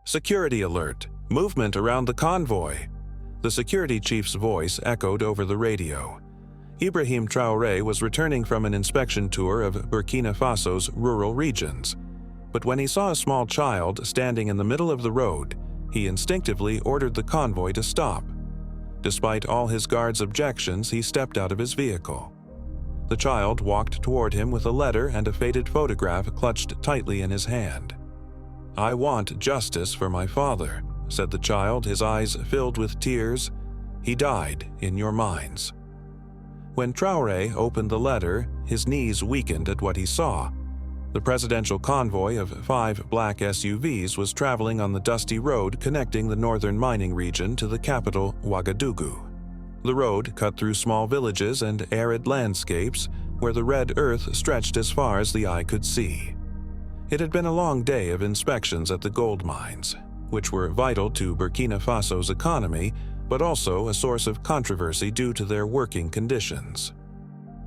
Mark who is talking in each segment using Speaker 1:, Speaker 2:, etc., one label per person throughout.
Speaker 1: Security alert! Movement around the convoy! The security chief's voice echoed over the radio. Ibrahim Traoré was returning from an inspection tour of Burkina Faso's rural regions. But when he saw a small child standing in the middle of the road, he instinctively ordered the convoy to stop. Despite all his guards' objections, he stepped out of his vehicle. The child walked toward him with a letter and a faded photograph clutched tightly in his hand. "I want justice for my father," said the child, his eyes filled with tears. "He died in your mines." When Traoré opened the letter, his knees weakened at what he saw. The presidential convoy of 5 black SUVs was traveling on the dusty road connecting the northern mining region to the capital, Ouagadougou. The road cut through small villages and arid landscapes where the red earth stretched as far as the eye could see. It had been a long day of inspections at the gold mines, which were vital to Burkina Faso's economy, but also a source of controversy due to their working conditions.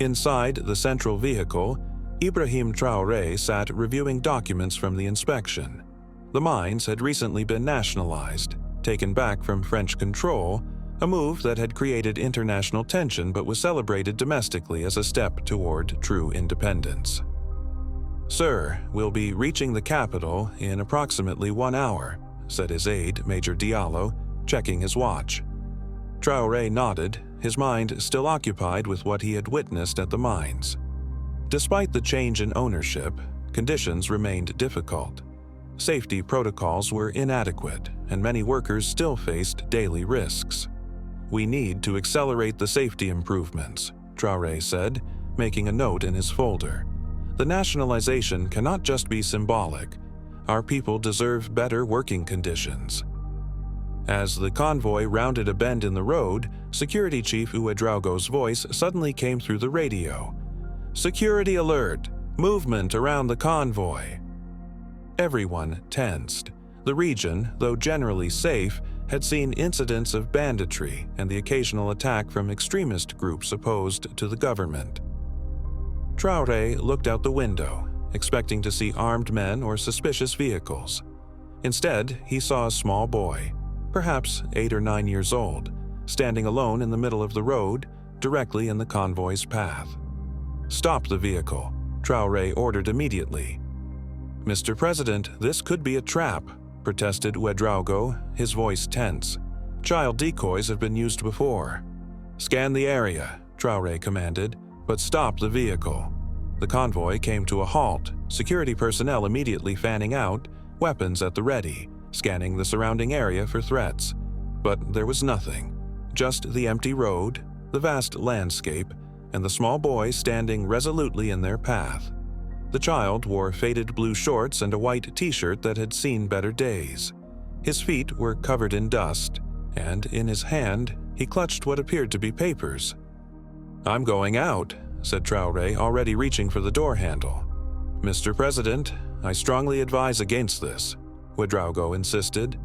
Speaker 1: Inside the central vehicle, Ibrahim Traoré sat reviewing documents from the inspection. The mines had recently been nationalized, taken back from French control, a move that had created international tension but was celebrated domestically as a step toward true independence. "Sir, we'll be reaching the capital in approximately 1 hour," said his aide, Major Diallo, checking his watch. Traoré nodded, his mind still occupied with what he had witnessed at the mines. Despite the change in ownership, conditions remained difficult. Safety protocols were inadequate, and many workers still faced daily risks. "We need to accelerate the safety improvements," Traoré said, making a note in his folder. "The nationalization cannot just be symbolic. Our people deserve better working conditions." As the convoy rounded a bend in the road, Security Chief Ouedraogo's voice suddenly came through the radio. "Security alert! Movement around the convoy!" Everyone tensed. The region, though generally safe, had seen incidents of banditry and the occasional attack from extremist groups opposed to the government. Traoré looked out the window, expecting to see armed men or suspicious vehicles. Instead, he saw a small boy, perhaps 8 or 9 years old, standing alone in the middle of the road, directly in the convoy's path. "Stop the vehicle," Traoré ordered immediately. "Mr. President, this could be a trap," protested Ouedraogo, his voice tense. "Child decoys have been used before." "Scan the area," Traoré commanded, "but stop the vehicle." The convoy came to a halt, security personnel immediately fanning out, weapons at the ready, scanning the surrounding area for threats. But there was nothing, just the empty road, the vast landscape, and the small boy standing resolutely in their path. The child wore faded blue shorts and a white t-shirt that had seen better days. His feet were covered in dust, and in his hand, he clutched what appeared to be papers. "I'm going out," said Traoré, already reaching for the door handle. "Mr. President, I strongly advise against this," Ouedraogo insisted.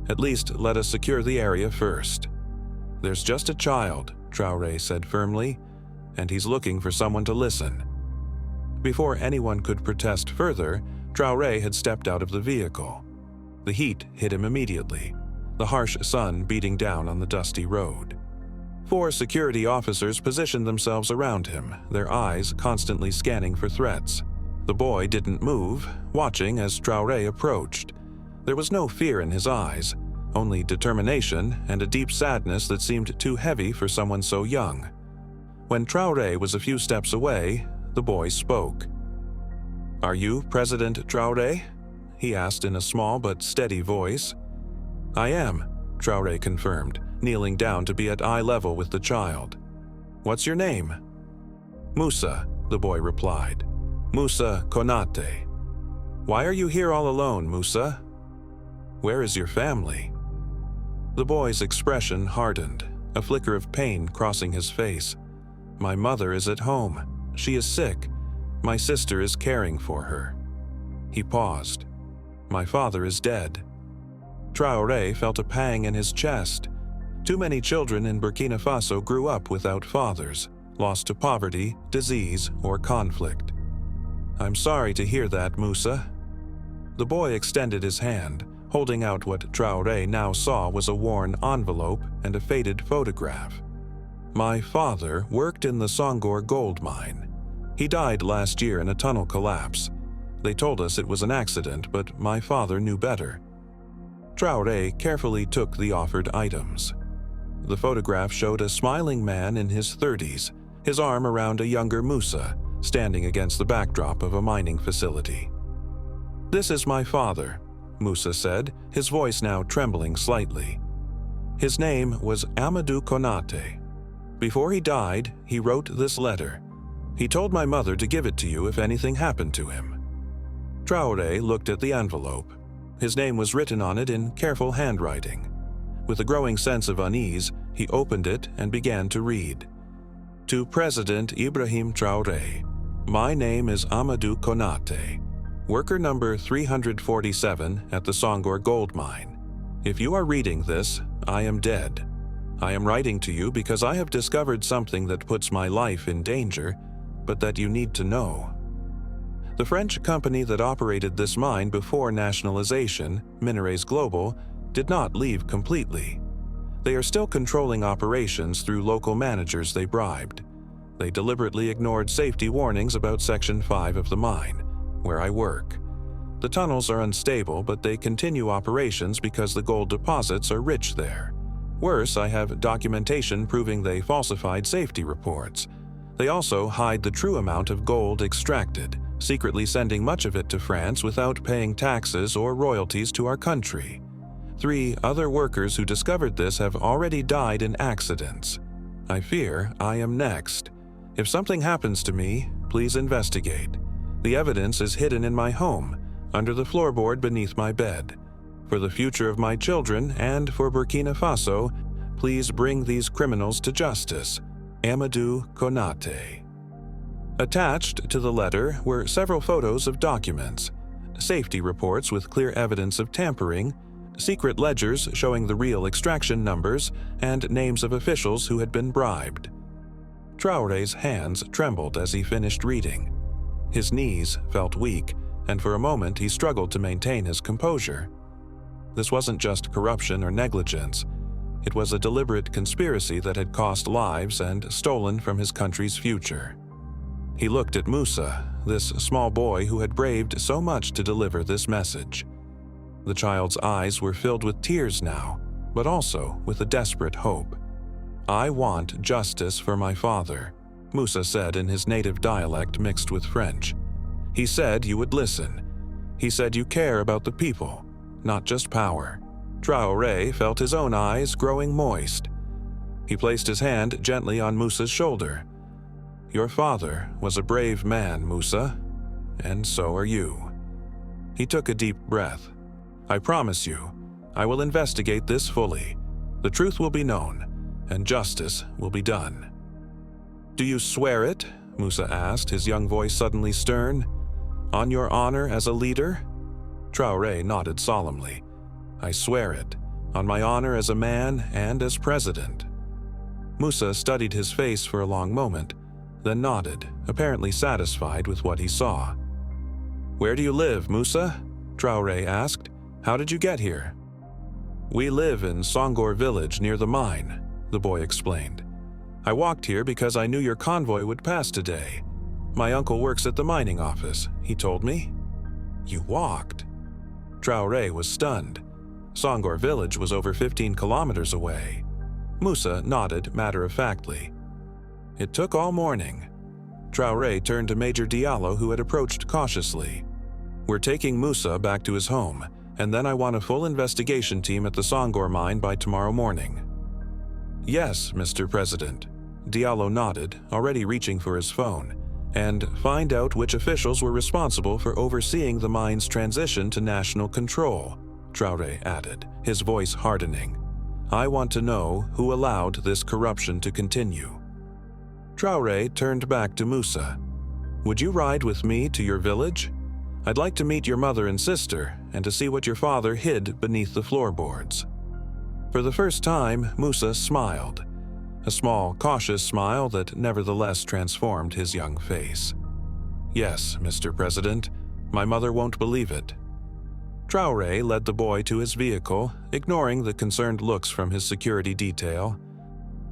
Speaker 1: "At least let us secure the area first." "There's just a child," Traoré said firmly, "and he's looking for someone to listen." Before anyone could protest further, Traoré had stepped out of the vehicle. The heat hit him immediately, the harsh sun beating down on the dusty road. 4 security officers positioned themselves around him, their eyes constantly scanning for threats. The boy didn't move, watching as Traoré approached. There was no fear in his eyes, only determination and a deep sadness that seemed too heavy for someone so young. When Traoré was a few steps away, the boy spoke. "Are you President Traoré?" he asked in a small but steady voice. "I am," Traoré confirmed, kneeling down to be at eye level with the child. "What's your name?" "Moussa," the boy replied. "Moussa Konate." "Why are you here all alone, Moussa?" "Where is your family?" The boy's expression hardened, a flicker of pain crossing his face. "My mother is at home. She is sick. My sister is caring for her." He paused. "My father is dead." Traoré felt a pang in his chest. Too many children in Burkina Faso grew up without fathers, lost to poverty, disease, or conflict. "I'm sorry to hear that, Moussa." The boy extended his hand, holding out what Traoré now saw was a worn envelope and a faded photograph. My father worked in the Sangor gold mine. He died last year in a tunnel collapse. They told us it was an accident, but my father knew better. Traoré carefully took the offered items. The photograph showed a smiling man in his 30s, his arm around a younger Musa, standing against the backdrop of a mining facility. "This is my father," Musa said, his voice now trembling slightly. His name was Amadou Konate. Before he died, he wrote this letter. He told my mother to give it to you if anything happened to him. Traoré looked at the envelope. His name was written on it in careful handwriting. With a growing sense of unease, he opened it and began to read. To President Ibrahim Traoré, my name is Amadou Konate, worker number 347 at the Sangor gold mine. If you are reading this, I am dead. I am writing to you because I have discovered something that puts my life in danger, but that you need to know. The French company that operated this mine before nationalization, Minerais Global, did not leave completely. They are still controlling operations through local managers they bribed. They deliberately ignored safety warnings about Section 5 of the mine, where I work. The tunnels are unstable, but they continue operations because the gold deposits are rich there. Worse, I have documentation proving they falsified safety reports. They also hide the true amount of gold extracted, secretly sending much of it to France without paying taxes or royalties to our country. 3 other workers who discovered this have already died in accidents. I fear I am next. If something happens to me, please investigate. The evidence is hidden in my home, under the floorboard beneath my bed. For the future of my children and for Burkina Faso, please bring these criminals to justice. Amadou Konate. Attached to the letter were several photos of documents, safety reports with clear evidence of tampering, secret ledgers showing the real extraction numbers, and names of officials who had been bribed. Traoré's hands trembled as he finished reading. His knees felt weak, and for a moment he struggled to maintain his composure. This wasn't just corruption or negligence. It was a deliberate conspiracy that had cost lives and stolen from his country's future. He looked at Musa, this small boy who had braved so much to deliver this message. The child's eyes were filled with tears now, but also with a desperate hope. "I want justice for my father," Musa said in his native dialect mixed with French. "He said you would listen. He said you care about the people, not just power." Traoré felt his own eyes growing moist. He placed his hand gently on Musa's shoulder. "Your father was a brave man, Musa, and so are you." He took a deep breath. "I promise you, I will investigate this fully. The truth will be known, and justice will be done." "Do you swear it?" Musa asked, his young voice suddenly stern. "On your honor as a leader?" Traoré nodded solemnly. "I swear it, on my honor as a man and as president." Musa studied his face for a long moment, then nodded, apparently satisfied with what he saw. "Where do you live, Musa?" Traoré asked. "How did you get here?" "We live in Sangor village near the mine," the boy explained. "I walked here because I knew your convoy would pass today. My uncle works at the mining office, he told me." "You walked?" Traoré was stunned. Sangor village was over 15 kilometers away. Musa nodded matter-of-factly. "It took all morning." Traoré turned to Major Diallo, who had approached cautiously. "We're taking Musa back to his home, and then I want a full investigation team at the Sangor mine by tomorrow morning." "Yes, Mr. President." Diallo nodded, already reaching for his phone. "And find out which officials were responsible for overseeing the mine's transition to national control," Traoré added, his voice hardening. "I want to know who allowed this corruption to continue." Traoré turned back to Musa. "Would you ride with me to your village? I'd like to meet your mother and sister and to see what your father hid beneath the floorboards." For the first time, Musa smiled, a small, cautious smile that nevertheless transformed his young face. "Yes, Mr. President, my mother won't believe it." Traoré led the boy to his vehicle, ignoring the concerned looks from his security detail.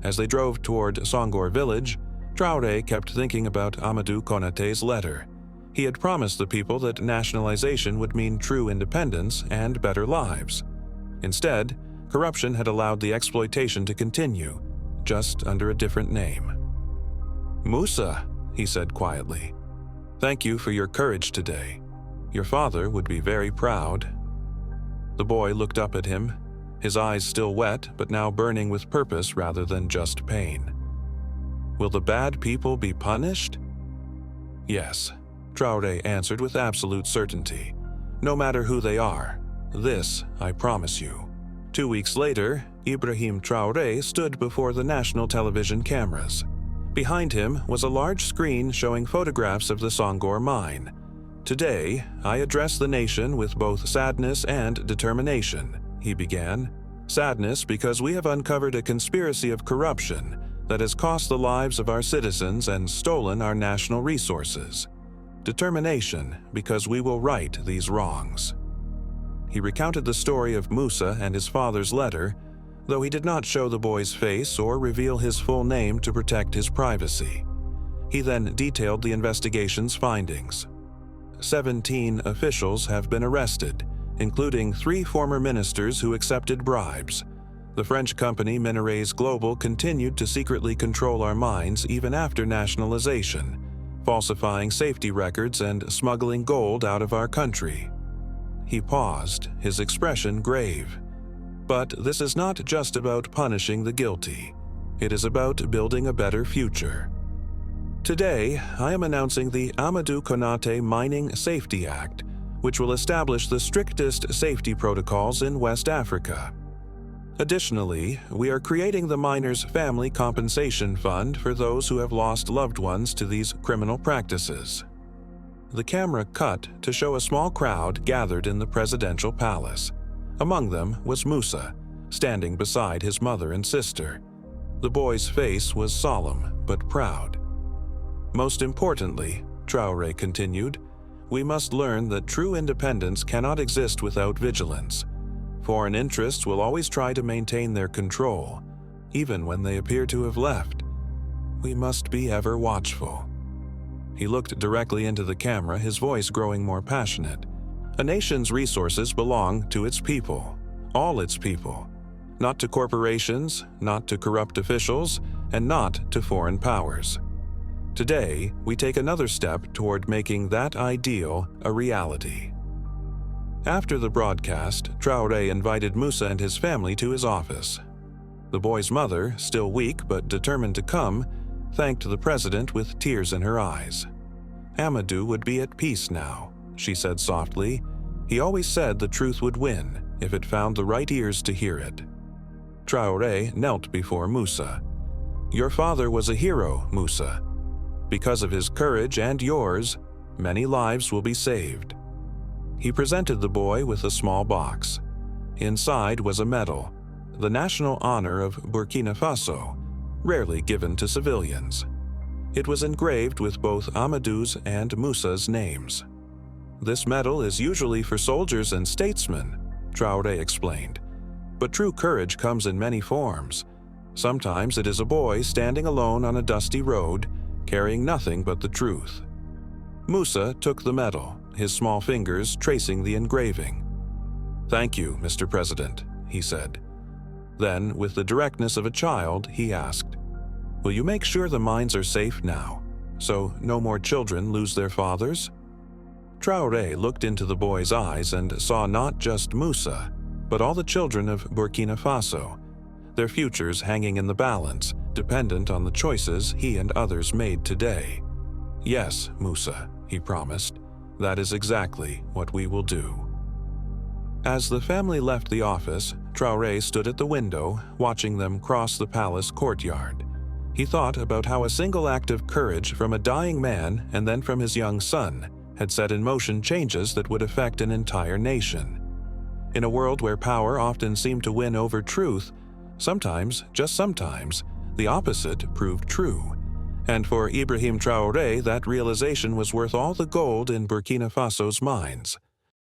Speaker 1: As they drove toward Songor village, Traoré kept thinking about Amadou Konaté's letter. He had promised the people that nationalization would mean true independence and better lives. Instead, corruption had allowed the exploitation to continue, just under a different name. "Musa," he said quietly, "thank you for your courage today. Your father would be very proud." The boy looked up at him, his eyes still wet but now burning with purpose rather than just pain. "Will the bad people be punished?" "Yes," Traoré answered with absolute certainty. "No matter who they are. This I promise you." 2 weeks later, Ibrahim Traoré stood before the national television cameras. Behind him was a large screen showing photographs of the Songor mine. "Today, I address the nation with both sadness and determination," he began. "Sadness because we have uncovered a conspiracy of corruption that has cost the lives of our citizens and stolen our national resources. Determination because we will right these wrongs." He recounted the story of Musa and his father's letter, though he did not show the boy's face or reveal his full name to protect his privacy. He then detailed the investigation's findings. 17 officials have been arrested, including 3 former ministers who accepted bribes. The French company Minerais Global continued to secretly control our mines even after nationalization, falsifying safety records and smuggling gold out of our country. He paused, his expression grave. But this is not just about punishing the guilty. It is about building a better future. Today, I am announcing the Amadou Konaté Mining Safety Act, which will establish the strictest safety protocols in West Africa. Additionally, we are creating the Miners' Family Compensation Fund for those who have lost loved ones to these criminal practices. The camera cut to show a small crowd gathered in the presidential palace. Among them was Musa, standing beside his mother and sister. The boy's face was solemn but proud. "Most importantly," Traoré continued, "we must learn that true independence cannot exist without vigilance. Foreign interests will always try to maintain their control, even when they appear to have left. We must be ever watchful." He looked directly into the camera, his voice growing more passionate. "A nation's resources belong to its people, all its people, not to corporations, not to corrupt officials, and not to foreign powers. Today, we take another step toward making that ideal a reality." After the broadcast, Traoré invited Musa and his family to his office. The boy's mother, still weak but determined to come, thanked the president with tears in her eyes. "Amadou would be at peace now," she said softly. "He always said the truth would win if it found the right ears to hear it." Traoré knelt before Musa. "Your father was a hero, Musa. Because of his courage and yours, many lives will be saved." He presented the boy with a small box. Inside was a medal, the national honor of Burkina Faso, rarely given to civilians. It was engraved with both Amadou's and Musa's names. "This medal is usually for soldiers and statesmen," Traoré explained. "But true courage comes in many forms. Sometimes it is a boy standing alone on a dusty road, carrying nothing but the truth." Musa took the medal, his small fingers tracing the engraving. "Thank you, Mr. President," he said. Then, with the directness of a child, he asked, "Will you make sure the mines are safe now, so no more children lose their fathers?" Traoré looked into the boy's eyes and saw not just Musa, but all the children of Burkina Faso, their futures hanging in the balance, dependent on the choices he and others made today. "Yes, Musa," he promised, "that is exactly what we will do." As the family left the office, Traoré stood at the window, watching them cross the palace courtyard. He thought about how a single act of courage from a dying man and then from his young son had set in motion changes that would affect an entire nation. In a world where power often seemed to win over truth, sometimes, just sometimes, the opposite proved true. And for Ibrahim Traoré, that realization was worth all the gold in Burkina Faso's mines.